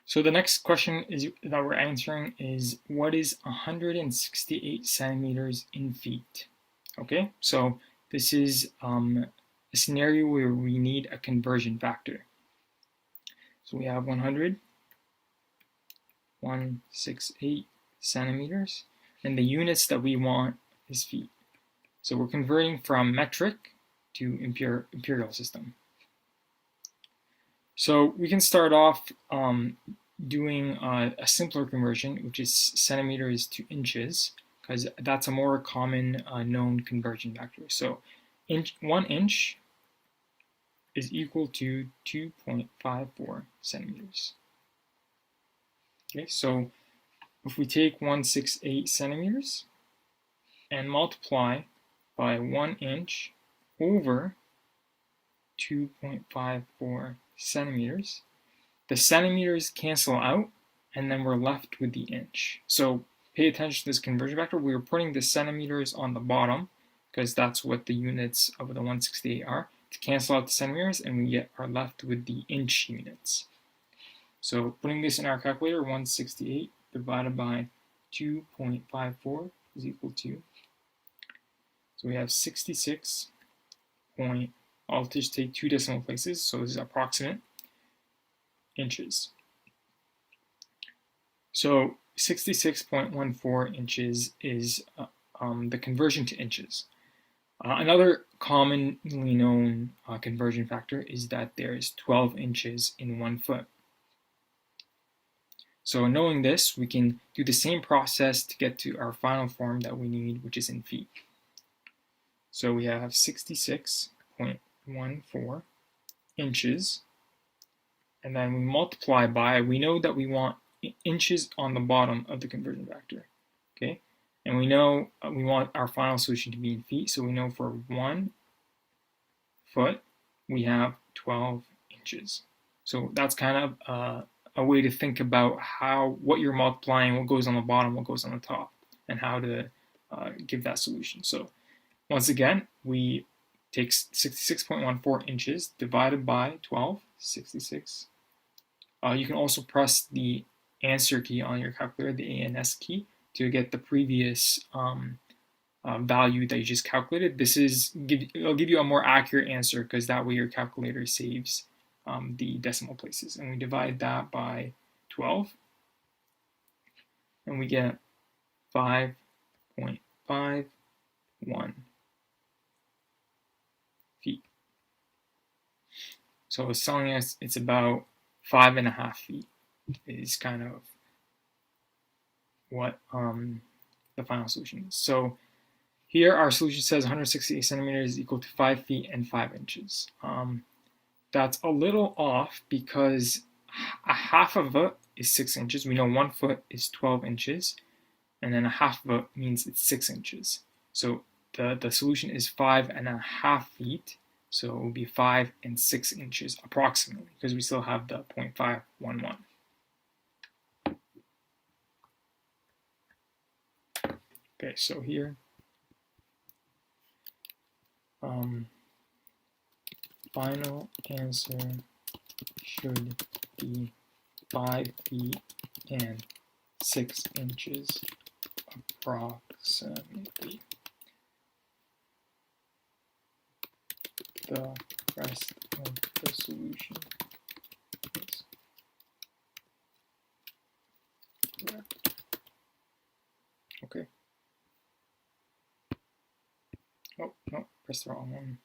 So the next question that we're answering is, what is 168 centimeters in feet? Okay, so this is a scenario where we need a conversion factor. So we have 168 centimeters, and the units that we want is feet. So we're converting from metric to imperial system. So we can start off doing a simpler conversion, which is centimeters to inches, because that's a more common known conversion factor. So 1 inch is equal to 2.54 centimeters. Okay, so if we take 168 centimeters and multiply by 1 inch over 2.54 centimeters, the centimeters cancel out, and then we're left with the inch. So pay attention to this conversion factor. We're putting the centimeters on the bottom because that's what the units of the 168 are, to cancel out the centimeters, and we are left with the inch units. So putting this in our calculator, 168 divided by 2.54 is equal to, so we have 66 point, I'll just take 2 decimal places, so this is approximate, inches. So 66.14 inches is the conversion to inches. Another commonly known conversion factor is that there is 12 inches in 1 foot. So knowing this, we can do the same process to get to our final form that we need, which is in feet. So we have 66.14 inches, and then we multiply by, we know that we want inches on the bottom of the conversion factor, okay? And we know we want our final solution to be in feet, so we know for 1 foot, we have 12 inches. So that's kind of a way to think about what you're multiplying, what goes on the bottom, what goes on the top, and how to give that solution. So once again, we take 66.14 inches divided by 12, 66. You can also press the answer key on your calculator, the ANS key, to get the previous value that you just calculated. It'll give you a more accurate answer, because that way your calculator saves the decimal places. And we divide that by 12, and we get 5.51 feet. So it's telling us it's about 5.5 feet is kind of what the final solution is. So here our solution says 168 centimeters is equal to 5 feet and 5 inches. That's a little off because a half of it is 6 inches. We know 1 foot is 12 inches, and then a half of it means it's 6 inches. So the solution is 5.5 feet. So it will be 5 and 6 inches approximately, because we still have the 0.511. Okay, so here, final answer should be 5 feet and 6 inches approximately. The rest of the solution is correct. Okay. Oh, no, press the wrong one.